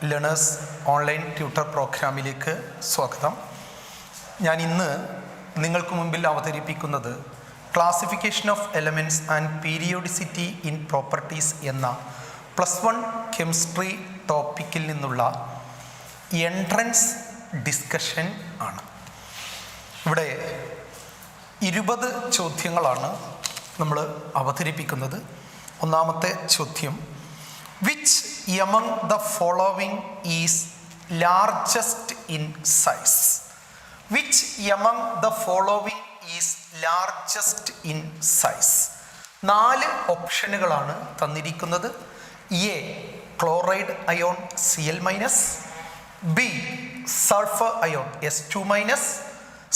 Learners online tutor പ്രോഗ്രാമിലേക്ക് സ്വാഗതം. ഞാൻ ഇന്ന് നിങ്ങൾക്ക് മുമ്പിൽ അവതരിപ്പിക്കുന്നത് classification of elements and periodicity in properties എന്ന +1 കെമിസ്ട്രി ടോപ്പിക്കിൽ നിന്നുള്ള എൻട്രൻസ് ഡിസ്കഷൻ ആണ്. ഇവിടെ 20 ചോദ്യങ്ങളാണ് നമ്മൾ അവതരിപ്പിക്കുന്നത്. ഒന്നാമത്തെ ചോദ്യം, which among the following is largest in size? Which among the following is largest in size? 4 ഓപ്ഷനുകളാണ് തന്നിരിക്കുന്നത്. A chloride ion Cl-, B sulphur ion S2-,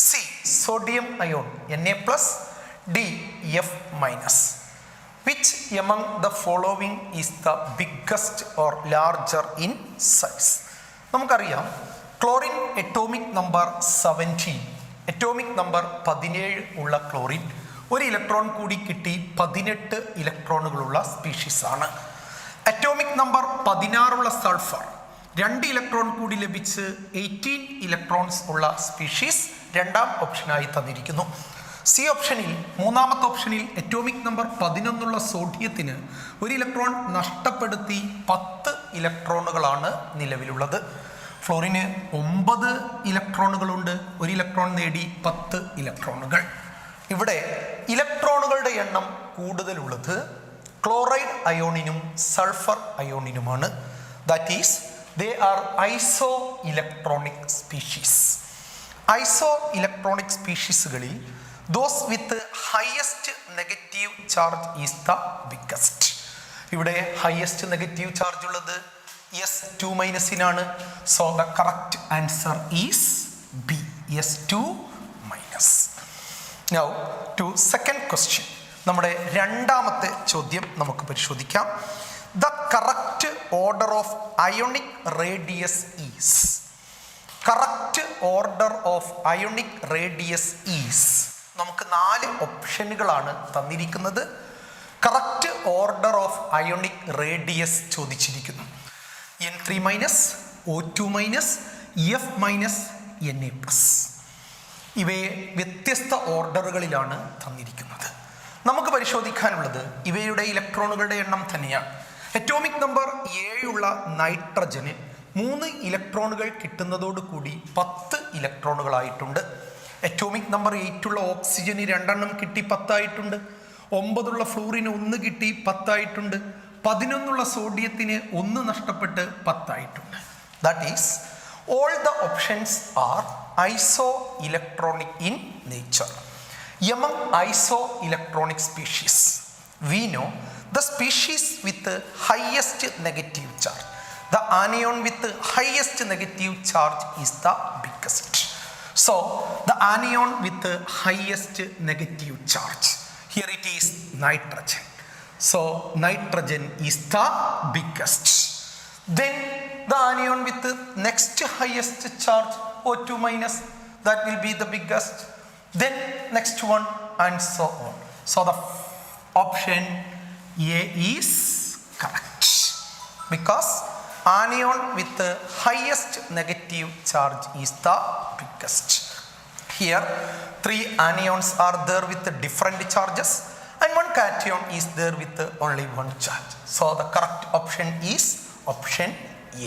C sodium ion Na+, D F-. Which among the following is the biggest or larger in size? നമുക്കറിയാം, chlorine atomic number 17, atomic number 17 ഉള്ള chlorine ഒരു electron കൂടി കിട്ടി 18 ഇലക്ട്രോണുകളുള്ള species ആണ്. Atomic number 16 ഉള്ള sulphur 2 electron കൂടി ലഭിച്ച് 18 electrons ഉള്ള സ്പീഷീസ് രണ്ടാം ഓപ്ഷനായി തന്നിരിക്കുന്നു. സി ഓപ്ഷനിൽ, മൂന്നാമത്തെ ഓപ്ഷനിൽ അറ്റോമിക് നമ്പർ 11 ഉള്ള സോഡിയത്തിന് ഒരു ഇലക്ട്രോൺ നഷ്ടപ്പെടുത്തി 10 ഇലക്ട്രോണുകളാണ് നിലവിലുള്ളത്. ഫ്ലോറിന് 9 ഇലക്ട്രോണുകളുണ്ട്, ഒരു ഇലക്ട്രോൺ നേടി 10 ഇലക്ട്രോണുകൾ. ഇവിടെ ഇലക്ട്രോണുകളുടെ എണ്ണം കൂടുതലുള്ളത് ക്ലോറൈഡ് അയോണിനും സൾഫർ അയോണിനുമാണ്. That is they are isoelectronic species. Isoelectronic സ്പീഷീസുകളിൽ those with highest negative charge is the biggest. ഇവിടെ ഹയസ്റ്റ് നെഗറ്റീവ് ചാർജ് ഉള്ളത് S2- so the correct answer is B, S2-. Now to second question. നമ്മുടെ രണ്ടാമത്തെ ചോദ്യം നമുക്ക് പരിശോധിക്കാം. The correct order of ionic radius is. Correct order of ionic radius is. നമുക്ക് 4 ഓപ്ഷനുകളാണ് തന്നിരിക്കുന്നത്. Correct order of ionic radius ചോദിച്ചിരിക്കുന്നു. N3-, O2-, F-, Na+. ഇവയെ വ്യത്യസ്ത ഓർഡറുകളിലാണ് തന്നിരിക്കുന്നത്. നമുക്ക് പരിശോധിക്കാനുള്ളത് ഇവയുടെ ഇലക്ട്രോണുകളുടെ എണ്ണം തന്നെയാണ്. അറ്റോമിക് നമ്പർ 7 ഉള്ള നൈട്രജന് 3 ഇലക്ട്രോണുകൾ കിട്ടുന്നതോടുകൂടി 10 ഇലക്ട്രോണുകളായിട്ടുണ്ട്. അറ്റോമിക് നമ്പർ 8 ഉള്ള ഓക്സിജന് 2 കിട്ടി 10 ആയിട്ടുണ്ട്. 9 ഉള്ള ഫ്ലൂറിന് 1 കിട്ടി 10 ആയിട്ടുണ്ട്. 11 ഉള്ള സോഡിയത്തിന് 1 നഷ്ടപ്പെട്ട് 10 ആയിട്ടുണ്ട്. That is all the options are iso electronic in nature. Among iso electronic species we know the species with highest negative charge, the anion with highest negative charge is the biggest. So the anion with the highest negative charge, here it is nitrogen. So nitrogen is the biggest. Then the anion with the next highest charge, O2-, that will be the biggest. Then next one and so on. So the option A is correct because anion with the highest negative charge is the biggest. Here 3 anions are there with the different charges and 1 cation is there with the only 1 charge. So the correct option is option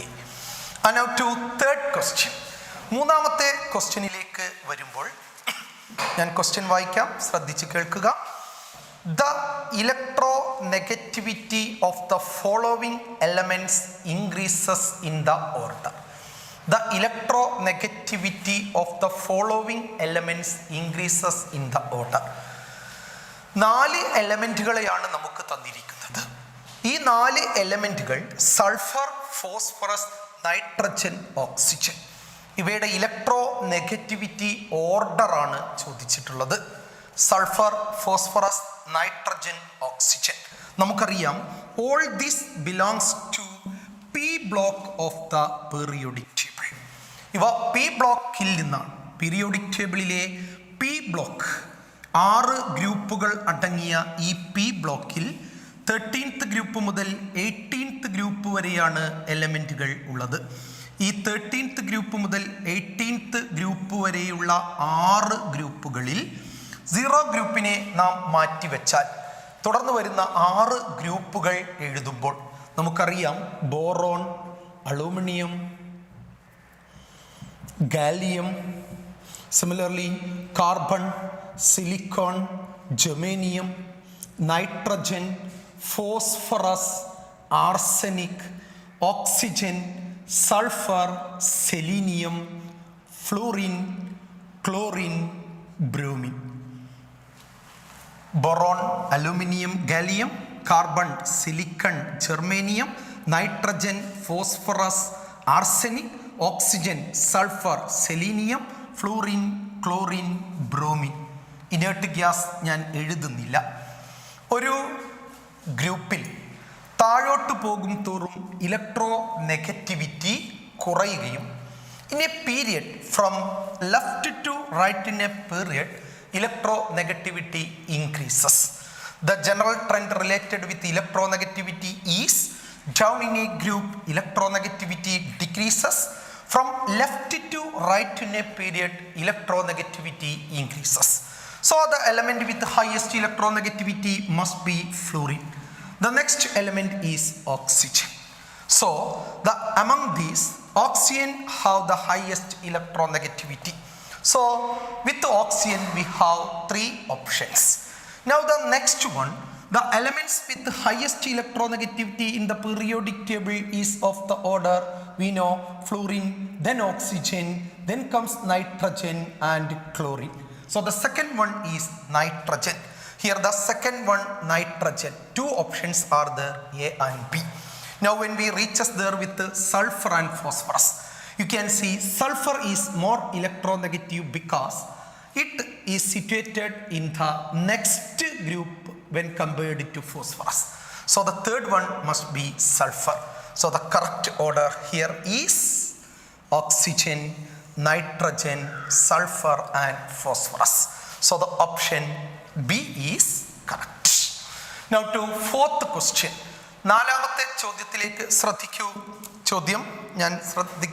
A. And now to third question. മൂന്നാമത്തെ ക്വസ്റ്റ്യനിലേക്ക് വരുമ്പോൾ ഞാൻ question വായിക്കാം, ശ്രദ്ധിച്ച് കേൾക്കുക. The electronegativity of the following elements increases in the order. The electronegativity of the following elements increases in the order. 4 എലമെന്റുകളെയാണ് നമുക്ക് തന്നിരിക്കുന്നത്. ഈ 4 എലമെന്റുകൾ സൾഫർ, ഫോസ്ഫറസ്, നൈട്രജൻ, ഓക്സിജൻ. ഇവയുടെ ഇലക്ട്രോ നെഗറ്റിവിറ്റി ഓർഡറാണ് ചോദിച്ചിട്ടുള്ളത്. Sulphur, phosphorus, nitrogen, oxygen. നമുക്കറിയാം all this belongs to P block of the periodic table. ഇവ P ബ്ലോക്കിൽ നിന്നാണ്. പീരിയോഡിക് ടേബിളിലെ പി ബ്ലോക്ക് 6 ഗ്രൂപ്പുകൾ അടങ്ങിയ ഈ പി ബ്ലോക്കിൽ 13th ഗ്രൂപ്പ് മുതൽ 18th 13th ഗ്രൂപ്പ് വരെയാണ് എലമെൻറ്റുകൾ ഉള്ളത്. ഈ 13th ഗ്രൂപ്പ് മുതൽ 18th ഗ്രൂപ്പ് വരെയുള്ള 6 ഗ്രൂപ്പുകളിൽ 0 ഗ്രൂപ്പിനെ നാം മാറ്റിവെച്ചാൽ തുടർന്ന് വരുന്ന 6 ഗ്രൂപ്പുകൾ എഴുതുമ്പോൾ നമുക്കറിയാം boron, aluminium, gallium, similarly carbon, silicon, germanium, nitrogen, phosphorus, arsenic, oxygen, sulphur, selenium, fluorine, chlorine, bromine. Boron, aluminium, gallium, carbon, silicon, germanium, nitrogen, phosphorus, arsenic, oxygen, sulphur, selenium, fluorine, chlorine, bromine. Inert gas ഞാൻ എഴുതുന്നില്ല. ഒരു ഗ്രൂപ്പിൽ താഴോട്ട് പോകും തോറും electronegativity കുറയുകയും in a period from left to right in a period electronegativity increases. The general trend related with electronegativity is down in a group electronegativity decreases. From left to right in a period electronegativity increases. So the element with the highest electronegativity must be fluorine. The next element is oxygen. So among these oxygen have the highest electronegativity. So with the oxygen we have 3 options. Now the next one, the elements with the highest electronegativity in the periodic table is of the order we know fluorine, then oxygen, then comes nitrogen and chlorine. So the second one is nitrogen. Here the second one nitrogen. 2 options are there, A and B. Now when we reaches there with the sulfur and phosphorus, you can see sulfur is more electronegative because it is situated in the next group when compared to phosphorus. So the third one must be sulfur. So the correct order here is oxygen, nitrogen, sulfur and phosphorus. So the option B is correct. Now to 4th question. 4ാമത്തെ ചോദ്യത്തിലേക്ക് ശ്രദ്ധിക്കൂ. ചോദ്യം ഞാൻ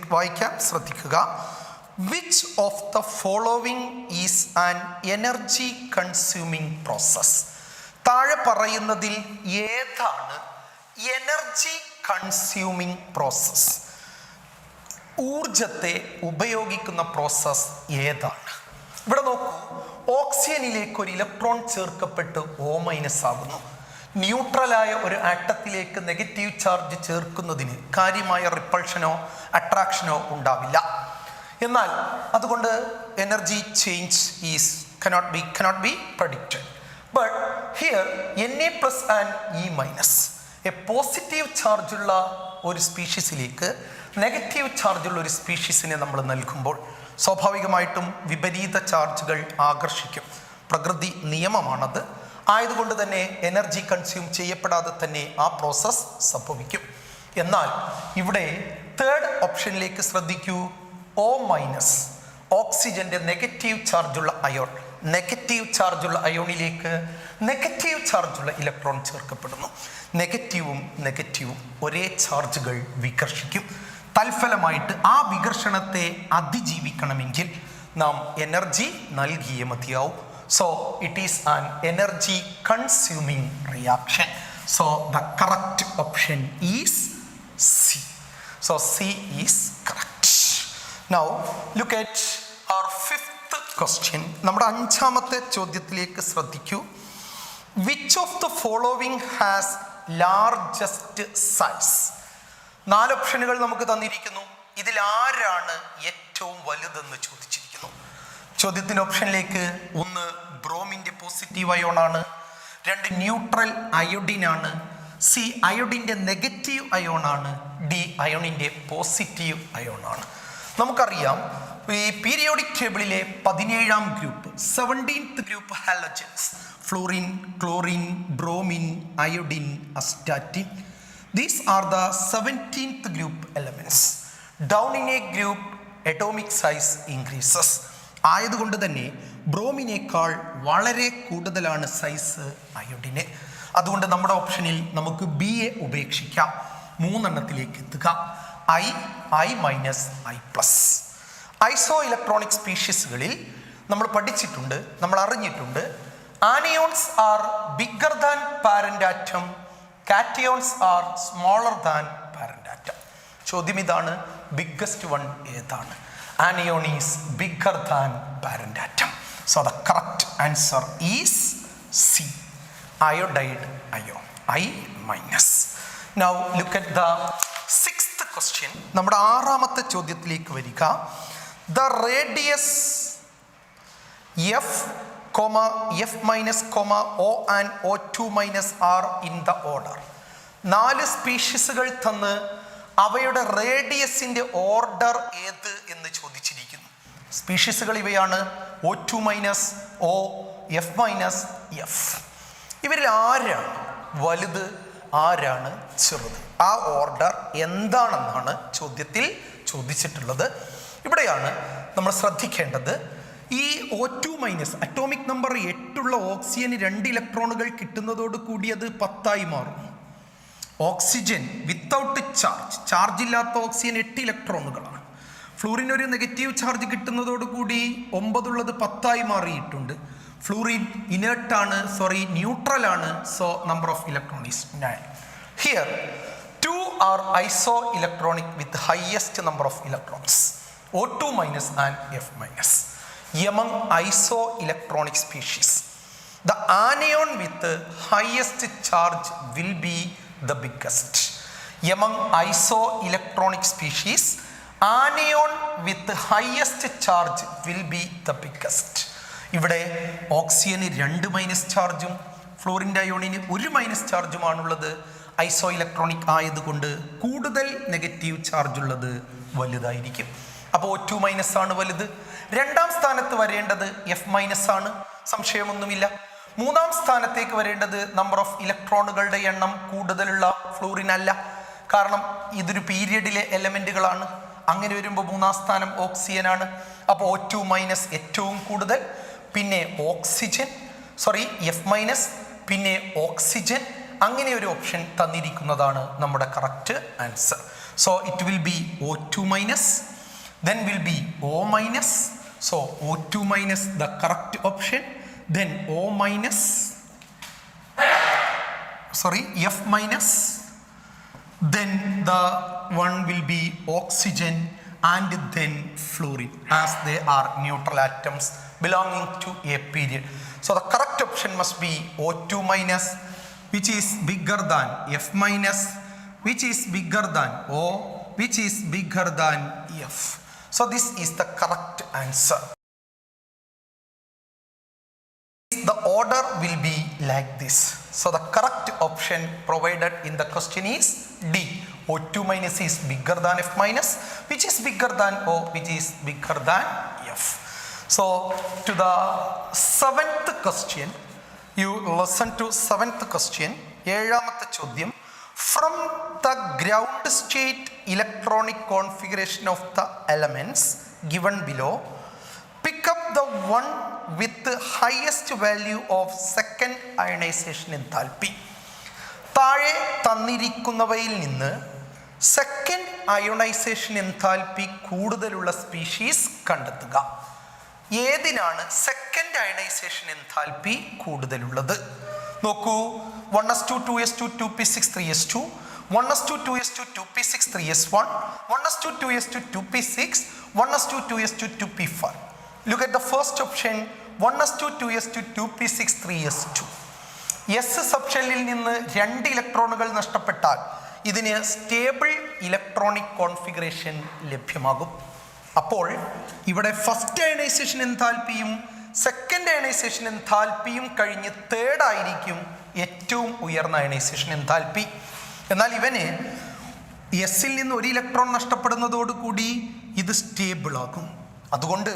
വായിക്കാം, ശ്രദ്ധിക്കുക. Which of the following is an energy consuming process? താഴെ പറയുന്നതിൽ ഏതാണ് energy consuming process? ഊർജത്തെ ഉപയോഗിക്കുന്ന പ്രോസസ് ഏതാണ്? ഇവിടെ നോക്കൂ, ഓക്സിജനിലേക്ക് ഒരു ഇലക്ട്രോൺ ചേർക്കപ്പെട്ട് O- ആകുന്നു. ന്യൂട്രലായ ഒരു ആറ്റത്തിലേക്ക് നെഗറ്റീവ് ചാർജ് ചേർക്കുന്നതിന് കാര്യമായ റിപ്പൾഷനോ അട്രാക്ഷനോ ഉണ്ടാവില്ല. എന്നാൽ അതുകൊണ്ട് energy change is cannot be predicted. But here Na+ and E-, A positive ചാർജുള്ള ഒരു സ്പീഷീസിലേക്ക് നെഗറ്റീവ് ചാർജുള്ള ഒരു സ്പീഷീസിനെ നമ്മൾ നൽകുമ്പോൾ സ്വാഭാവികമായിട്ടും വിപരീത ചാർജുകൾ ആകർഷിക്കും. പ്രകൃതി നിയമമാണത്. ആയതുകൊണ്ട് തന്നെ എനർജി കൺസ്യൂം ചെയ്യപ്പെടാതെ തന്നെ ആ പ്രോസസ് സംഭവിക്കും. എന്നാൽ ഇവിടെ 3rd ഓപ്ഷനിലേക്ക് ശ്രദ്ധിക്കൂ. O- ഓക്സിജന്റെ നെഗറ്റീവ് ചാർജുള്ള അയോൺ, നെഗറ്റീവ് ചാർജുള്ള അയോണിലേക്ക് നെഗറ്റീവ് ചാർജുള്ള ഇലക്ട്രോൺ ചേർക്കപ്പെടുന്നു. നെഗറ്റീവും നെഗറ്റീവും ഒരേ ചാർജുകൾ വികർഷിക്കും. തൽഫലമായിട്ട് ആ വികർഷണത്തെ അതിജീവിക്കണമെങ്കിൽ നാം എനർജി നൽകിയേ മതിയാവും. So it is an energy consuming reaction. So the correct option is C. So C is correct. Now look at our 5th question. നമ്മുടെ 5ാമത്തെ ചോദ്യത്തിലേക്ക് ശ്രദ്ധിക്കൂ. Which of the following has largest size? 4 ഓപ്ഷനുകൾ നമുക്ക് തന്നിരിക്കുന്നു. ഇതിൽ ആരാണ് ഏറ്റവും വലുതെന്ന് ചോദിച്ചിരിക്കുന്നു. ചോദ്യത്തിൻ്റെ ഓപ്ഷനിലേക്ക് 1 ബ്രോമിൻ്റെ പോസിറ്റീവ് അയോണാണ്, 2 ന്യൂട്രൽ അയോഡിനാണ്, സി അയോഡിൻ്റെ നെഗറ്റീവ് അയോണാണ്, ഡി അയോണിൻ്റെ പോസിറ്റീവ് അയോണാണ്. നമുക്കറിയാം ഈ പീരിയോഡിക് ടേബിളിലെ 17ാം group 17th group halogens fluorine, chlorine, bromine, iodine, astatine. These are the 17th group elements. Down in a group atomic size increases. ആയതുകൊണ്ട് തന്നെ ബ്രോമിനേക്കാൾ വളരെ കൂടുതലാണ് സൈസ് അയോഡിന്. അതുകൊണ്ട് നമ്മുടെ ഓപ്ഷനിൽ നമുക്ക് ബി എ ഉപേക്ഷിക്കാം. മൂന്നെണ്ണത്തിലേക്ക് എത്തുക. I minus I plus. Isoelectronic സ്പീഷീസുകളിൽ നമ്മൾ പഠിച്ചിട്ടുണ്ട്, നമ്മൾ അറിഞ്ഞിട്ടുണ്ട്, anions are bigger than parent atom, cations are smaller than parent atom. ചോദ്യം ഇതാണ്, ബിഗ്ഗസ്റ്റ് വൺ ഏതാണ്? Anion is bigger than parent atom. So the correct answer is C. Iodide ion. I minus. Now look at the sixth question. നമ്മുടെ ആറാമത്തെ ചോദ്യത്തിലേക്ക് വരിക. The radius F, F minus, O and O2 minus are in the order. 4 സ്പീഷീസുകൾ തന്ന് അവയുടെ റേഡിയസിന്റെ order ഏത് എന്ന് ചോദിച്ചിരിക്കുന്നു. സ്പീഷീസുകൾ ഇവയാണ്: O2 minus O, F minus F. ഇവരിൽ ആരാണ് വലുത്, ആരാണ് ചെറുത്? ആ ഓർഡർ എന്താണെന്നാണ് ചോദ്യത്തിൽ ചോദിച്ചിട്ടുള്ളത്. ഇവിടെയാണ് നമ്മൾ ശ്രദ്ധിക്കേണ്ടത്. ഈ O2 മൈനസ് അറ്റോമിക് നമ്പർ 8 ഓക്സിജന് 2 ഇലക്ട്രോണുകൾ കിട്ടുന്നതോട് കൂടി അത് 10 മാറും. ഓക്സിജൻ വിത്തൗട്ട് ചാർജ് ഇല്ലാത്ത ഓക്സിജൻ 8 ഇലക്ട്രോണുകളാണ്. ഫ്ലൂറിൻ ഒരു നെഗറ്റീവ് ചാർജ് കിട്ടുന്നതോട് കൂടി 9 10 മാറിയിട്ടുണ്ട്. ഫ്ലൂറിൻ ഇനേർട്ടാണ്, ന്യൂട്രൽ ആണ്. So number of electron is 9. Here 2 are isoelectronic with highest number of electrons, O2 minus and F minus. Among iso electronic species, the anion with the highest charge will be the biggest. Among isoelectronic species, anion with the highest charge will be the biggest. ഇവിടെ ഓക്സിജന് 2 minus ചാർജും ഫ്ലൂറിൻ്റെ അയോണിന് 1 minus ചാർജുമാണുള്ളത്. ഐസോ electronic ആയതുകൊണ്ട് കൂടുതൽ negative charge ഉള്ളത് വലുതായിരിക്കും. അപ്പോൾ O2 minus ആണ് വലുത്. 2ാം സ്ഥാനത്ത് വരേണ്ടത് F മൈനസ് ആണ്, സംശയമൊന്നുമില്ല. 3ാം സ്ഥാനത്തേക്ക് വരേണ്ടത് നമ്പർ ഓഫ് ഇലക്ട്രോണുകളുടെ എണ്ണം കൂടുതലുള്ള ഫ്ലൂറിൻ അല്ല, കാരണം ഇതൊരു പീരിയഡിലെ എലമെന്റുകളാണ്. അങ്ങനെ വരുമ്പോൾ 3ാം സ്ഥാനം ഓക്സിജനാണ്. അപ്പോൾ O2 മൈനസ് ഏറ്റവും കൂടുതൽ, പിന്നെ ഓക്സിജൻ, F മൈനസ്, പിന്നെ ഓക്സിജൻ. അങ്ങനെ ഒരു ഓപ്ഷൻ തന്നിരിക്കുന്നതാണ് നമ്മുടെ correct answer. So it will be O2 minus, then will be O minus. So O2 minus the correct option, then O minus, F minus, then the one will be oxygen and then fluorine, as they are neutral atoms belonging to a period. So the correct option must be O2 minus, which is bigger than F minus, which is bigger than O, which is bigger than F. So this is the correct answer. The order will be like this. So the correct option provided in the question is D. O2 minus is bigger than F minus, which is bigger than O, which is bigger than F. So to the 7th question, you listen to 7th question. 7ാമത്തെ ചോദ്യം. From the ground state electronic configuration of the elements given below, pick up the one with the highest value of second ionization enthalpy. താഴെ തന്നിരിക്കുന്നവയിൽ നിന്ന് second ionisation enthalpy കൂടുതലുള്ള species കണ്ടെത്തുക. ഏതിനാണ് second ionisation enthalpy കൂടുതലുള്ളത്? നോക്കൂ, 1s2 2s2 2p6 3s2, 1s2 2s2 2p6 3s1, 1s2 2s2 2p6, 1s2 2s2 2p5. Look at the first option, 1s2 2s2 2p6 3s2. S സബ്ഷെല്ലിൽ നിന്ന് 2 ഇലക്ട്രോണുകൾ നഷ്ടപ്പെട്ടാൽ ഇതിന് stable electronic configuration ലഭ്യമാകും. അപ്പോൾ ഇവിടെ ഫസ്റ്റ് അയണൈസേഷൻ എൻതാൽപ്പിയും സെക്കൻഡ് അയണൈസേഷൻ എൻതാൽപ്പിയും കഴിഞ്ഞ് third ആയിരിക്കും ഏറ്റവും ഉയർന്ന അയണൈസേഷൻ എൻതാൽപ്പി. എന്നാൽ ഇവന് എസിൽ നിന്ന് 1 ഇലക്ട്രോൺ നഷ്ടപ്പെടുന്നതോടുകൂടി ഇത് സ്റ്റേബിൾ ആകും. അതുകൊണ്ട്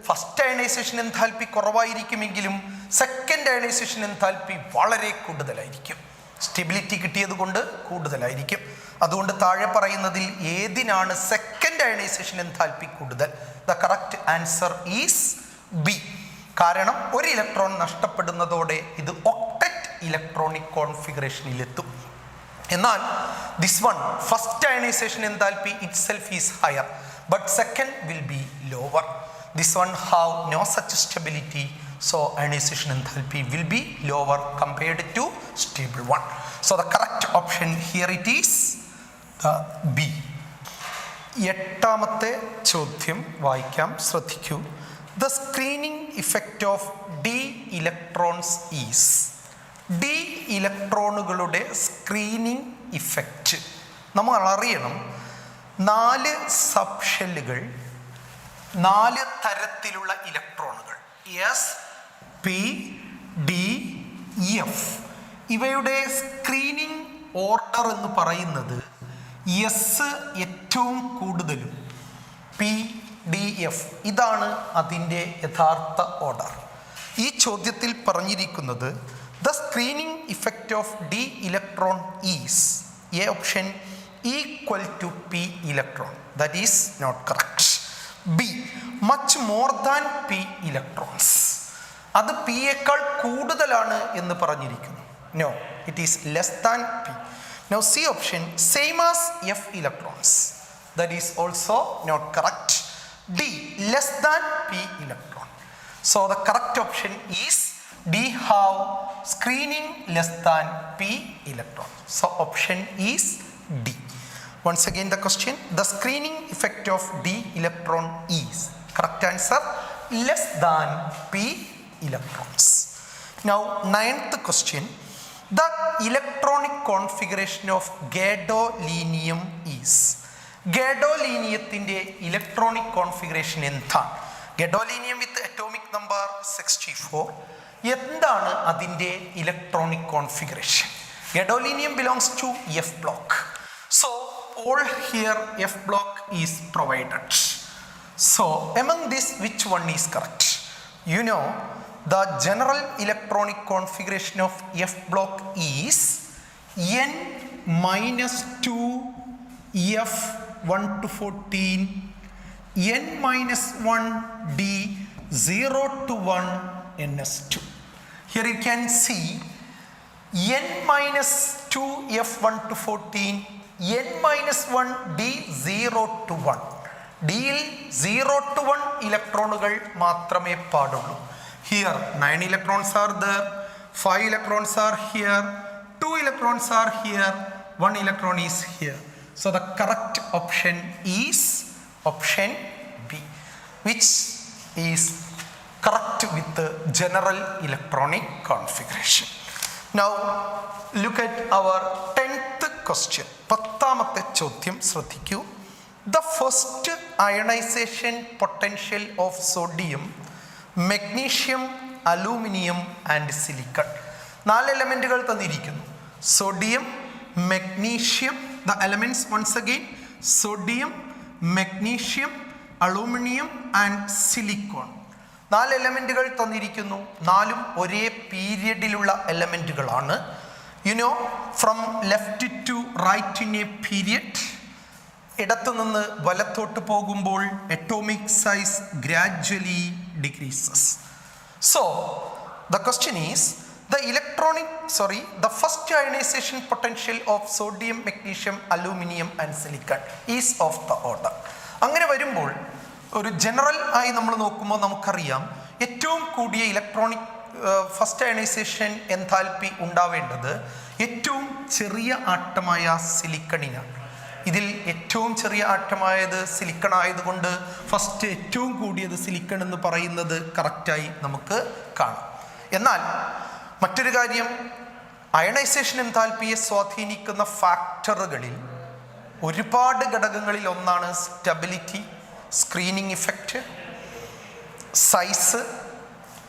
ഫസ്റ്റ് അയണൈസേഷൻ എൻതാൽപ്പി കുറവായിരിക്കുമെങ്കിലും സെക്കൻഡ് അയണൈസേഷൻ എൻതാൽപ്പി വളരെ കൂടുതലായിരിക്കും. സ്റ്റെബിലിറ്റി കിട്ടിയത് കൊണ്ട് കൂടുതലായിരിക്കും. അതുകൊണ്ട് താഴെ പറയുന്നതിൽ ഏതിനാണ് സെക്കൻഡ് അയണൈസേഷൻ എൻതാൽപ്പി കൂടുതൽ? The correct answer is B. കാരണം 1 ഇലക്ട്രോൺ നഷ്ടപ്പെടുന്നതോടെ ഇത് ഒക്ടറ്റ് ഇലക്ട്രോണിക് കോൺഫിഗറേഷനിലെത്തും. എന്നാൽ this one, first ionization enthalpy itself is higher, but second will be lower. This one have no such stability, so ionization enthalpy will be lower compared to stable one. So the correct option here it is the B. എട്ടാമത്തെ ചോദ്യം വായിക്കാം, ശ്രദ്ധിക്കൂ. The screening effect of d electrons is. d ഇലക്ട്രോണുകളുടെ screening effect നമ്മൾ അറിയണം. 4 sub ഷെല്ലുകൾ, 4 തരത്തിലുള്ള ഇലക്ട്രോണുകൾ S, P, D, F. ഇവയുടെ സ്ക്രീനിങ് ഓർഡർ എന്ന് പറയുന്നത് എസ് ഏറ്റവും കൂടുതലും, പി, ഡി, എഫ് ഇതാണ് അതിൻ്റെ യഥാർത്ഥ ഓർഡർ. ഈ ചോദ്യത്തിൽ പറഞ്ഞിരിക്കുന്നത് the screening effect of d electron is A option equal to p electron. That is not correct. B much more than p electrons, അത് പി യേക്കാൾ കൂടുതലാണ് എന്ന് പറഞ്ഞിരിക്കുന്നു. No, it is less than p. Now C option same as F electrons, that is also not correct. D less than P electron. So the correct option is D have screening less than P electron. So option is D. Once again the question, the screening effect of D electron is, correct answer, less than P electrons. Now 9th question, the electronic configuration of gadolinium is. ഗഡോലീനിയത്തിൻ്റെ electronic configuration എന്താണ്? Gadolinium with atomic number 64. എന്താണ് അതിൻ്റെ electronic configuration? Gadolinium belongs to F block. So all here F block is provided. So among this, which one is correct? You know, the general electronic configuration of F block is N minus 2 F 1 to 14, N minus 1 D 0 to 1 NS2. Here you can see N minus 2 F 1 to 14, N minus 1 D 0 to 1. ഡിയിൽ 0 to 1 ഇലക്ട്രോണുകൾ മാത്രമേ പാടുള്ളൂ. Here 9 electrons are there, 5 electrons are here, 2 electrons are here, 1 electron is here. So the correct option is option B, which is correct with the general electronic configuration. Now look at our 10th question. 10ാമത്തെ ചോദ്യം ശ്രദ്ധിക്കൂ. The first ionization potential of sodium, magnesium, aluminum and silicon. 4 എലമെന്റുകൾ തന്നിരിക്കുന്നു. Sodium, magnesium, the elements once again, sodium, magnesium, aluminum and silicon. 4 എലമെന്റുകൾ തന്നിരിക്കുന്നു. 4ഉം ഒരേ പീരിയഡിലുള്ള എലമെന്റുകളാണ്. You know, from left to right in a period, ഇടത്തു നിന്ന് വലത്തോട്ട് പോകുമ്പോൾ atomic size gradually decreases. So the question is the first ionization potential of sodium, magnesium, aluminum and silicon is of the order. അങ്ങനെ വരുമ്പോൾ ഒരു general ആയി നമ്മൾ നോക്കുമ്പോൾ നമുക്കറിയാം ഏറ്റവും കൂടിയ ഇലക്ട്രോണിക് ഫസ്റ്റ് അയണൈസേഷൻ എൻതാൽപ്പി ഉണ്ടാവേണ്ടത് ഏറ്റവും ചെറിയ ആറ്റമായ സിലിക്കണിനാണ്. ഇതിൽ ഏറ്റവും ചെറിയ ആറ്റമായത് സിലിക്കൺ ആയതുകൊണ്ട് ഫസ്റ്റ് ഏറ്റവും കൂടിയത് സിലിക്കൺ എന്ന് പറയുന്നത് കറക്റ്റായി നമുക്ക് കാണാം. എന്നാൽ മറ്റൊരു കാര്യം, അയണൈസേഷൻ എൻതാൽപ്പിയെ സ്വാധീനിക്കുന്ന ഫാക്ടറുകളിൽ ഒരുപാട് ഘടകങ്ങളിൽ ഒന്നാണ് സ്റ്റെബിലിറ്റി, സ്ക്രീനിങ് ഇഫക്റ്റ്, സൈസ്,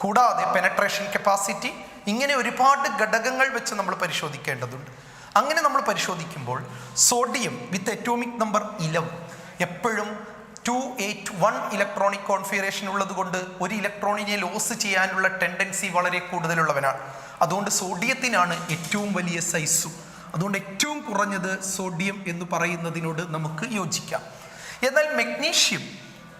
കൂടാതെ പെനട്രേഷൻ കപ്പാസിറ്റി. ഇങ്ങനെ ഒരുപാട് ഘടകങ്ങൾ വെച്ച് നമ്മൾ പരിശോധിക്കേണ്ടതുണ്ട്. അങ്ങനെ നമ്മൾ പരിശോധിക്കുമ്പോൾ സോഡിയം വിത്ത് അറ്റോമിക് നമ്പർ 11 എപ്പോഴും 281 ഇലക്ട്രോണിക് കോൺഫിഗറേഷൻ ഉള്ളത് കൊണ്ട് ഒരു ഇലക്ട്രോണിനെ ലോസ് ചെയ്യാനുള്ള ടെൻഡൻസി വളരെ കൂടുതലുള്ളവനാണ്. അതുകൊണ്ട് സോഡിയത്തിനാണ് ഏറ്റവും വലിയ സൈസും. അതുകൊണ്ട് ഏറ്റവും കുറഞ്ഞത് സോഡിയം എന്ന് പറയുന്നതിനോട് നമുക്ക് യോജിക്കാം. എന്നാൽ magnesium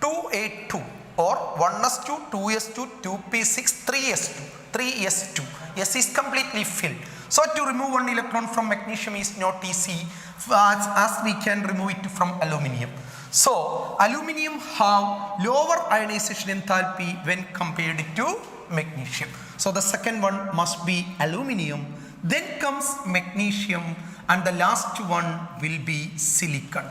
282 or 1s2, 2s2, 2p6, 3s2, 3s2. S is completely filled. So to remove one electron from magnesium is not easy as we can remove it from aluminium. So aluminium have lower ionization enthalpy when compared to magnesium. So the second one must be aluminium, then comes magnesium, and the last one will be silicon.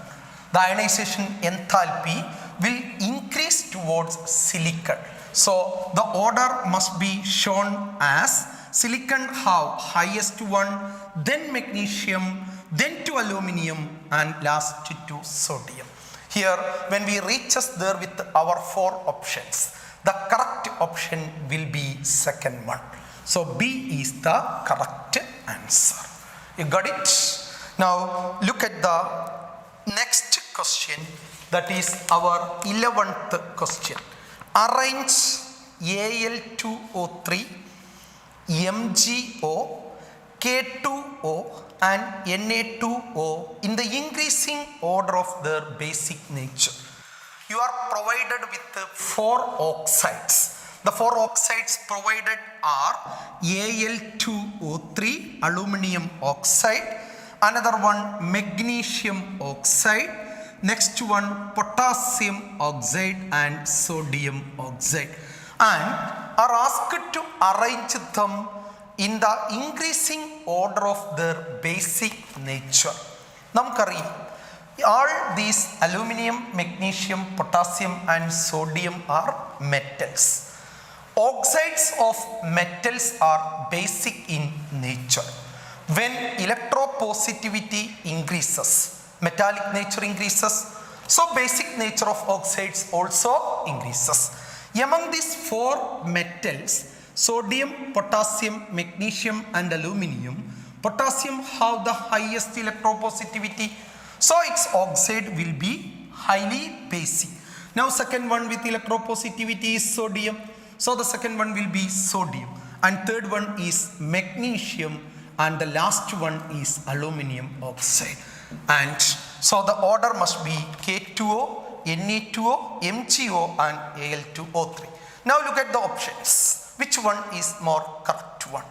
The ionization enthalpy will increase towards silicon. So the order must be shown as silicon have highest one, then magnesium, then to aluminium, and last to sodium. Here when we reaches there with our 4 options, the correct option will be second one. So B is the correct answer. You got it? Now look at the next question, that is our 11th question. Arrange Al2O3, MgO, K2O and Na2O in the increasing order of their basic nature. You are provided with 4 oxides. The 4 oxides provided are Al2O3, aluminum oxide, another one magnesium oxide, next one potassium oxide and sodium oxide, and are asked to arrange them in the increasing order of their basic nature. Namkariya, all these aluminum, magnesium, potassium and sodium are metals. Oxides of metals are basic in nature. When electropositivity increases, metallic nature increases, so basic nature of oxides also increases. Among these 4 metals, sodium, potassium, magnesium and aluminium, potassium have the highest electropositivity, so its oxide will be highly basic. Now second one with electropositivity is sodium, so the second one will be sodium, and third one is magnesium, and the last one is aluminium oxide. And so the order must be K2O, Ne2O, MgO and Al2O3. Now look at the options. Which one is more correct one?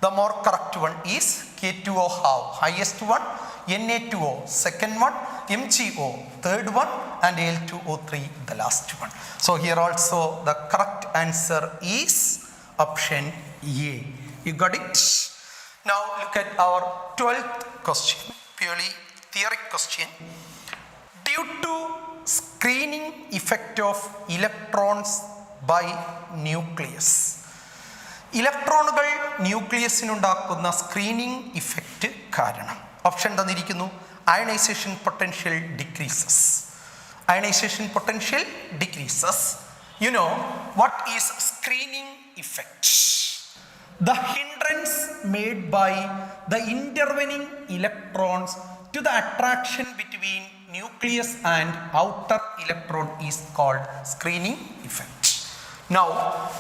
The more correct one is K2O have highest one, Na2O second one, MgO third one and Al2O3 the last one. So here also the correct answer is option A. You got it? Now look at our 12th question, purely theory question. Due to screening effect of electrons by nucleus, ഇലക്ട്രോണുകൾ ന്യൂക്ലിയസിനുണ്ടാക്കുന്ന screening effect കാരണം option തന്നിരിക്കുന്നു. Ionisation potential decreases. Ionisation potential decreases. You know what is screening effect? The hindrance made by the intervening electrons to the attraction between nucleus and outer electron is called screening effect. Now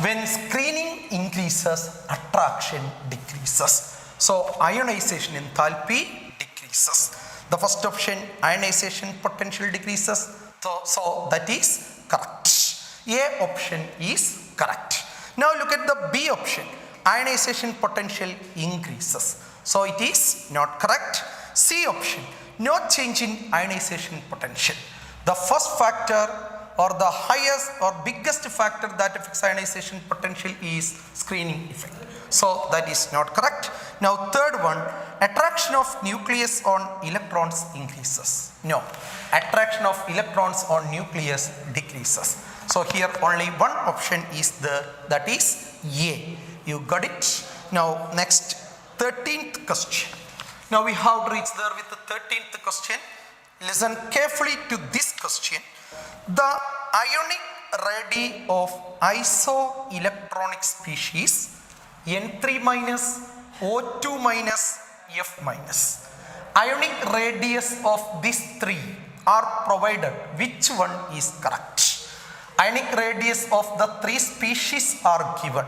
when screening increases, attraction decreases, so ionization enthalpy decreases. The first option, ionization potential decreases, so that is correct. A option is correct. Now look at the B option, ionization potential increases, so it is not correct. C option, no change in ionization potential. The first factor or the highest or biggest factor that affects ionization potential is screening effect, so that is not correct. Now third one, attraction of nucleus on electrons increases. No, attraction of electrons on nucleus decreases, so here only one option is there, that is A. You got it? Now next 13th question. Now we have reached there with the 13th question. Listen carefully to this question. The ionic radii of isoelectronic species N3 minus, O2 minus, F minus. Ionic radius of these 3 are provided. Which one is correct? Ionic radius of the 3 species are given.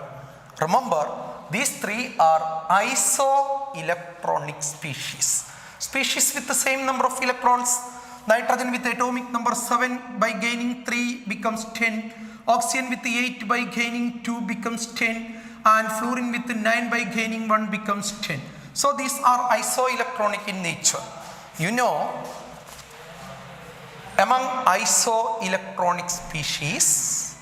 Remember, these 3 are isoelectronic species. Species with the same number of electrons. Nitrogen with atomic number 7 by gaining 3 becomes 10. Oxygen with 8 by gaining 2 becomes 10. And fluorine with 9 by gaining 1 becomes 10. So these are isoelectronic in nature. You know, among isoelectronic species,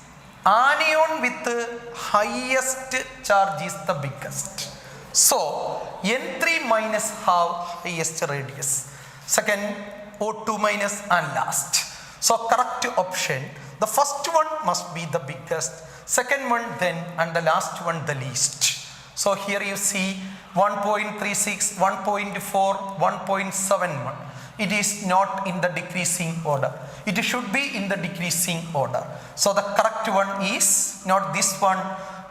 anion with the highest charge is the biggest. So N3 minus have highest radius, second O2 minus, and last. So correct option, the first one must be the biggest, second one then, and the last one the least. So here you see 1.36, 1.4, 1.71. It is not in the decreasing order. It should be in the decreasing order. So the correct one is not this one.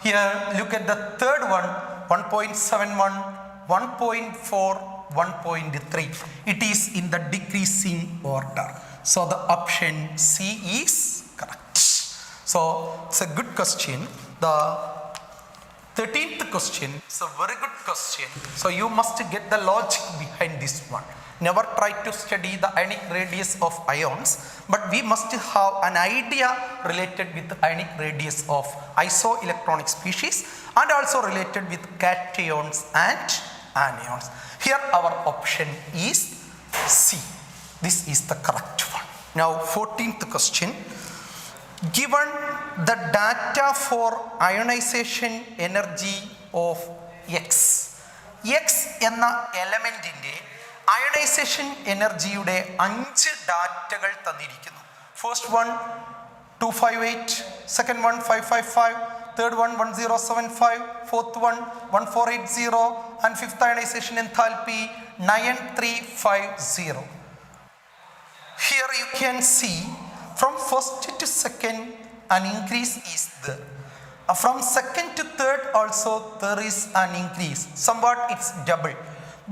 Here look at the third one, 1.71, 1.4, 1.3. It is in the decreasing order. So the option C is correct. So it's a good question. The 13th question is a very good question. So you must get the logic behind this one. Never try to study the ionic radius of ions, but we must have an idea related with the ionic radius of isoelectronic species and also related with cations and anions. Here our option is C. This is the correct one. Now 14th question. Given the data for ionization energy of X എന്ന എലമെന്റിന്റെ ionisation എനർജിയുടെ 5 ഡാറ്റകൾ തന്നിരിക്കുന്നു. First one 258, second one 555, third one 1075, fourth one 1480, and fifth ionisation enthalpy 9350. Here you can see from first to second an increase is there. From second to third also there is an increase. Somewhat it's double.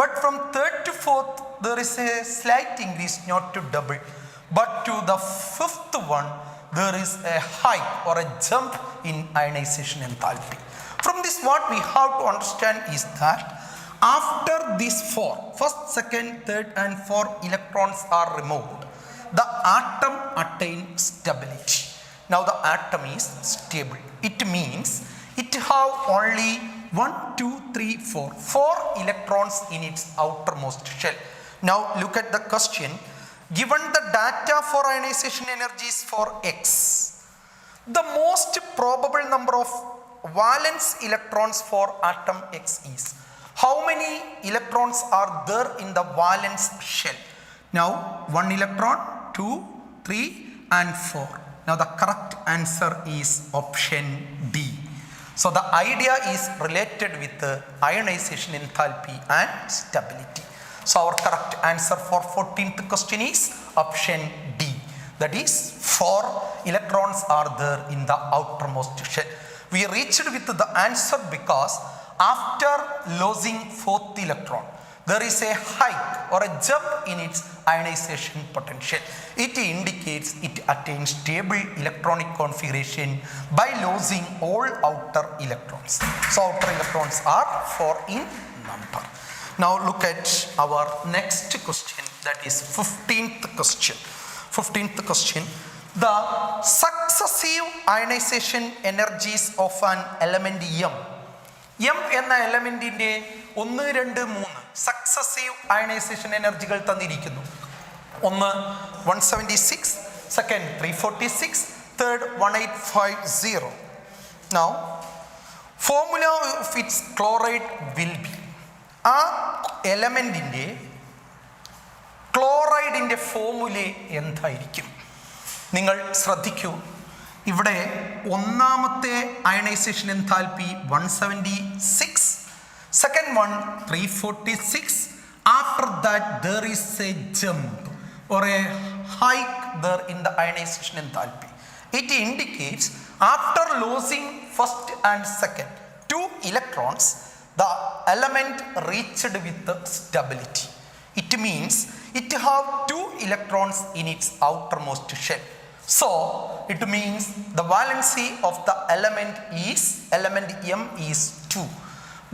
But from third to fourth there is a slight increase, not to double. But to the fifth one there is a hike or a jump in ionization enthalpy. From this what we have to understand is that after these four, first, second, third and fourth electrons are removed, the atom attains stability. Now the atom is stable. It means it have only 1, 2, 3, 4 electrons in its outermost shell. Now look at the question. Given the data for ionization energies for X, the most probable number of valence electrons for atom X is. How many electrons are there in the valence shell? Now 1 electron, 2, 3 and 4. Now the correct answer is option D. So the idea is related with the ionization enthalpy and stability. So our correct answer for 14th question is option D. That is 4 electrons are there in the outermost shell. We reached with the answer because after losing 4th electron there is a hike or a jump in its ionization potential. It indicates it attains stable electronic configuration by losing all outer electrons. So outer electrons are 4 in number. Now look at our next question, that is 15th question. 15th question. The successive ionization energies of an element M. M എന്ന എലമെന്റിന്റെ 1, 2, 3 successive ionisation എനർജികൾ തന്നിരിക്കുന്നു. ഒന്ന് 176, second 346, third 1850. Now formula of its chloride will be, ആ എലമെന്റിന്റെ ക്ലോറൈഡിന്റെ formula എന്തായിരിക്കും? നിങ്ങൾ ശ്രദ്ധിക്കൂ. ഇവിടെ ഒന്നാമത്തെ ionisation enthalpy 176, second one 346. After that there is a jump or a hike there in the ionization enthalpy. It indicates after losing first and second 2 electrons, the element reached with the stability. It means it have 2 electrons in its outermost shell. So it means the valency of the element M is 2.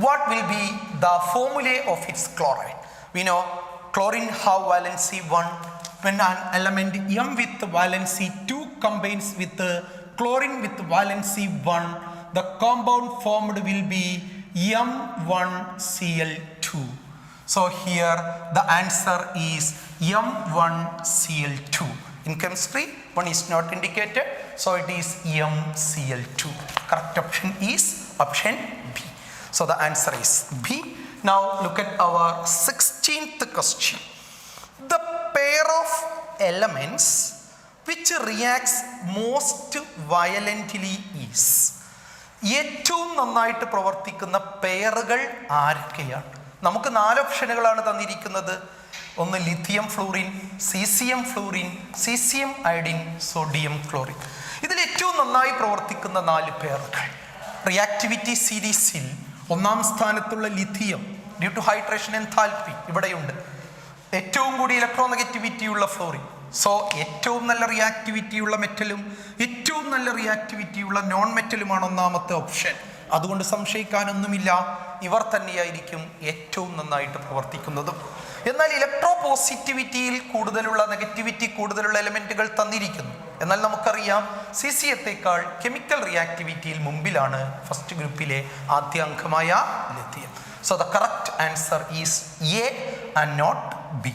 What will be the formula of its chloride? We know chlorine have valency 1. When an element M with valency 2 combines with chlorine with valency 1, the compound formed will be M1Cl2. So here the answer is M1Cl2. In chemistry, one is not indicated, so it is MCl2. Correct option is option B. So the answer is B. Now look at our 16th question. The pair of elements which reacts most violently is. ഏറ്റവും നന്നായിട്ട് പ്രവർത്തിക്കുന്ന പെയറുകൾ ആരൊക്കെയാണ്? നമുക്ക് 4 ഓപ്ഷനുകളാണ് തന്നിരിക്കുന്നത്. ഒന്ന് lithium fluorine, caesium fluorine, caesium iodine, sodium chlorine. ഇതിൽ ഏറ്റവും നന്നായി പ്രവർത്തിക്കുന്ന 4 പെയറുകൾ. റിയാക്ടിവിറ്റി സീരീസിൽ 1ാം സ്ഥാനത്തുള്ള lithium due to hydration enthalpy ഇവിടെയുണ്ട്. ഏറ്റവും കൂടി ഇലക്ട്രോനെഗറ്റിവിറ്റിയുള്ള ഫ്ലോറിൻ. സോ ഏറ്റവും നല്ല റിയാക്ടിവിറ്റിയുള്ള മെറ്റലും ഏറ്റവും നല്ല റിയാക്ടിവിറ്റിയുള്ള നോൺ മെറ്റലുമാണ് 1ാമത്തെ ഓപ്ഷൻ. അതുകൊണ്ട് സംശയിക്കാനൊന്നുമില്ല, ഇവർ തന്നെയായിരിക്കും ഏറ്റവും നന്നായിട്ട് പ്രവർത്തിക്കുന്നതും. എന്നാൽ ഇലക്ട്രോ പോസിറ്റിവിറ്റിയിൽ കൂടുതലുള്ള, നെഗറ്റിവിറ്റി കൂടുതലുള്ള എലിമെന്റുകൾ തന്നിരിക്കുന്നു. എന്നാൽ നമുക്കറിയാം സിസിയത്തേക്കാൾ കെമിക്കൽ റിയാക്ടിവിറ്റിയിൽ മുമ്പിലാണ് ഫസ്റ്റ് ഗ്രൂപ്പിലെ ആദ്യ അംഗമായ lithium. So the correct answer is A and not B.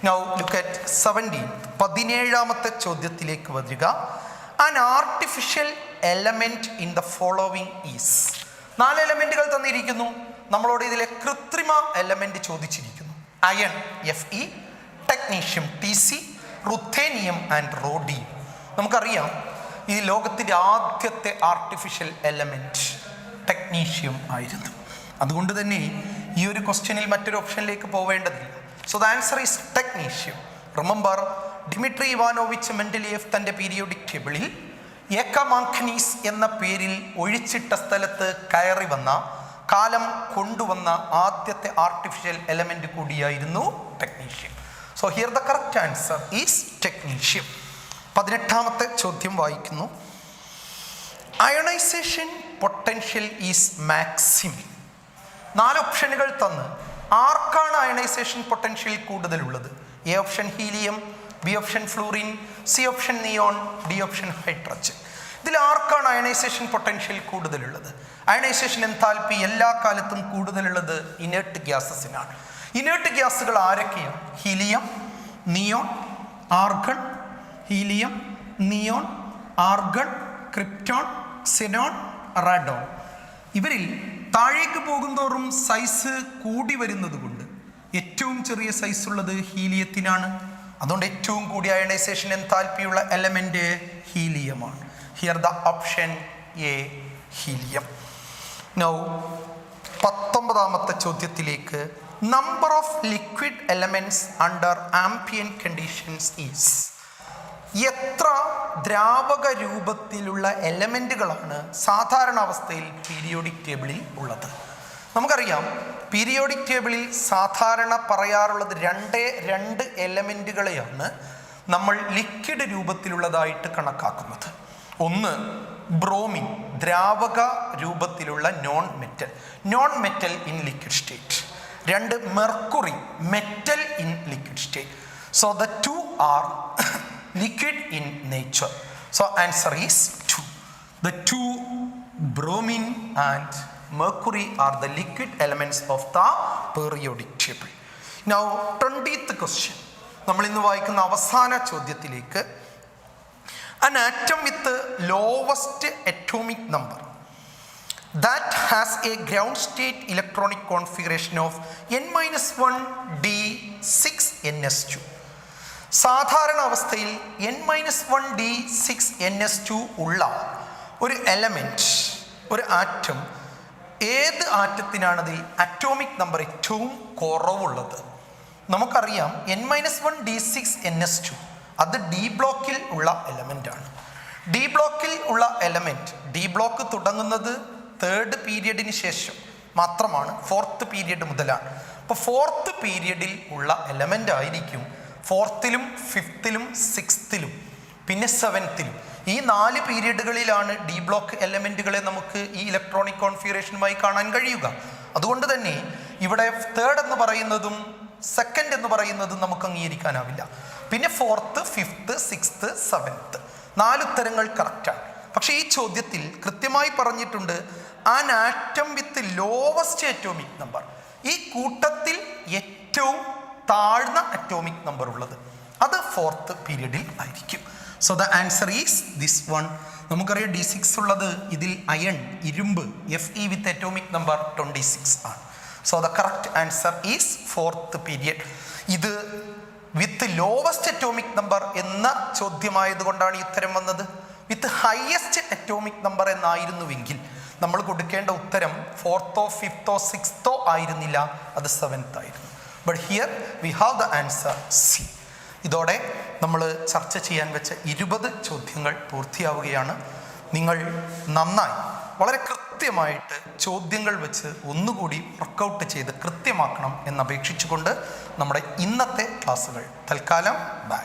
Now look at 17. 17ാമത്തെ ചോദ്യത്തിലേക്ക് വരിക. An artificial element in the following is. 4 എലമെന്റുകൾ തന്നിരിക്കുന്നു. നമ്മളോട് ഇതിലെ കൃത്രിമ എലമെന്റ് ചോദിച്ചിരിക്കുന്നു. Iron Fe, technetium Tc, ruthenium and rhodium. നമുക്കറിയാം ഈ ലോകത്തിൻ്റെ ആദ്യത്തെ ആർട്ടിഫിഷ്യൽ എലമെന്റ് ടെക്നീഷ്യം ആയിരുന്നു. അതുകൊണ്ട് തന്നെ ഈ ഒരു ക്വസ്റ്റ്യനിൽ മറ്റൊരു ഓപ്ഷനിലേക്ക് പോവേണ്ടതില്ല. So the answer is technetium. Remember, Dmitri Ivanovich Mendeleev തൻ്റെ പീരിയോഡിക് ടേബിളിൽ ഏക്കമാങ്കനീസ് എന്ന പേരിൽ ഒഴിച്ചിട്ട സ്ഥലത്ത് കയറി വന്ന കാലം കൊണ്ടുവന്ന ആദ്യത്തെ ആർട്ടിഫിഷ്യൽ എലമെന്റ് കൂടിയായിരുന്നു technetium. So here the correct answer is technetium. 18ാമത്തെ ചോദ്യം വായിക്കുന്നു. Ionisation potential is maximum. 4 ഓപ്ഷനുകൾ തന്ന് ആർക്കാണ് അയണൈസേഷൻ പൊട്ടൻഷ്യൽ കൂടുതലുള്ളത്? A option helium, B option fluorine, C option neon, D option hydrogen. ഇതിൽ ആർക്കാണ് അയണൈസേഷൻ പൊട്ടൻഷ്യൽ കൂടുതലുള്ളത്? അയണൈസേഷൻ എൻതാൽപ്പി എല്ലാ കാലത്തും കൂടുതലുള്ളത് ഇനേർട്ട് ഗ്യാസസിനാണ്. ഇനേർട്ട് ഗ്യാസുകൾ ആരൊക്കെയാണ്? Helium, neon, argon. Helium, neon, argon, krypton, xenon, radon. ഇവരിൽ താഴേക്ക് പോകുന്തോറും സൈസ് കൂടി വരുന്നത് കൊണ്ട് ഏറ്റവും ചെറിയ സൈസ് ഉള്ളത് ഹീലിയത്തിനാണ്. അതുകൊണ്ട് ഏറ്റവും കൂടിയ അയണൈസേഷൻ എൻതാൽപ്പിയുള്ള എലമെന്റ് ഹീലിയമാണ്. Here the option A, helium. Now 19ാമത്തെ ചോദ്യത്തിലേക്ക്. Number of liquid elements under ambient conditions is. എത്ര ദ്രാവക രൂപത്തിലുള്ള എലമെന്റുകളാണ് സാധാരണ അവസ്ഥയിൽ പീരിയോഡിക് ടേബിളിൽ ഉള്ളത്? നമുക്കറിയാം പീരിയോഡിക് ടേബിളിൽ സാധാരണ പറയാറുള്ളത് 2 എലമെന്റുകളെയാണ് നമ്മൾ ലിക്വിഡ് രൂപത്തിലുള്ളതായിട്ട് കണക്കാക്കുന്നത്. ഒന്ന് ബ്രോമിൻ, ദ്രാവക രൂപത്തിലുള്ള non metal in liquid state. 2 mercury, metal in liquid state. So the 2 are liquid in nature. So answer is 2. The 2 bromine and mercury are the liquid elements of the periodic table. Now 20th question. നമ്മൾ ഇന്ന് വായിക്കുന്ന അവസാന ചോദ്യത്തിലേക്ക്. An atom with the lowest atomic number that has a ground state electronic configuration of n-1d6ns2. സാധാരണ അവസ്ഥയിൽ n-1d6ns2 ഉള്ള ഒരു element, ഒരു ആറ്റം, ഏത് ആറ്റത്തിനാണതിൽ അറ്റോമിക് നമ്പർ ഏറ്റവും കുറവുള്ളത്? നമുക്കറിയാം n-1d6ns2 അത് ഡി ബ്ലോക്കിൽ ഉള്ള എലമെന്റ് ആണ്. ഡി ബ്ലോക്കിൽ ഉള്ള എലമെന്റ്, ഡി ബ്ലോക്ക് തുടങ്ങുന്നത് 3rd പീരിയഡിന് ശേഷം മാത്രമാണ്, 4th പീരിയഡ് മുതലാണ്. അപ്പോൾ 4th പീരിയഡിൽ ഉള്ള എലമെന്റ് ആയിരിക്കും 4th-ലും 5th-ലും 6th-ലും പിന്നെ 7th-ലും. ഈ 4 പീരിയഡുകളിലാണ് ഡി ബ്ലോക്ക് എലമെന്റുകളെ നമുക്ക് ഈ ഇലക്ട്രോണിക് കോൺഫിഗറേഷനുമായി കാണാൻ കഴിയുക. അതുകൊണ്ട് തന്നെ ഇവിടെ 3rd എന്ന് പറയുന്നതും 2nd എന്ന് പറയുന്നതും നമുക്ക് അംഗീകരിക്കാനാവില്ല. പിന്നെ 4th, 5th, 6th, 7th 4 ഉത്തരങ്ങൾ കറക്റ്റാണ്. പക്ഷേ ഈ ചോദ്യത്തിൽ കൃത്യമായി പറഞ്ഞിട്ടുണ്ട് an atom with lowest atomic number. ഈ കൂട്ടത്തിൽ ഏറ്റവും താഴ്ന്ന അറ്റോമിക് നമ്പർ ഉള്ളത് അത് 4th പീരീഡിൽ ആയിരിക്കും. So the answer is this one. നമുക്കറിയാം D6 ഉള്ളത് ഇതിൽ അയൺ, ഇരുമ്പ്, Fe വിത്ത് അറ്റോമിക് നമ്പർ 26 ആണ്. So the correct answer is 4th period. ഇത് വിത്ത് ലോവസ്റ്റ് അറ്റോമിക് നമ്പർ എന്ന ചോദ്യമായതുകൊണ്ടാണ് ഈ ഉത്തരം വന്നത്. വിത്ത് ഹയസ്റ്റ് അറ്റോമിക് നമ്പർ എന്നായിരുന്നുവെങ്കിൽ നമ്മൾ കൊടുക്കേണ്ട ഉത്തരം 4th, 5th, 6th ആയിരുന്നില്ല, അത് 7th ആയിരുന്നു. But here we have the answer C. ഇതോടെ നമ്മൾ ചർച്ച ചെയ്യാൻ വെച്ച 20 ചോദ്യങ്ങൾ പൂർത്തിയാവുകയാണ്. നിങ്ങൾ നന്നായി വളരെ കൃത്യമായിട്ട് ചോദ്യങ്ങൾ വെച്ച് ഒന്നുകൂടി വർക്കൗട്ട് ചെയ്ത് കൃത്യമാക്കണം എന്നപേക്ഷിച്ചുകൊണ്ട് നമ്മുടെ ഇന്നത്തെ ക്ലാസ്സുകൾ തൽക്കാലം ബൈ.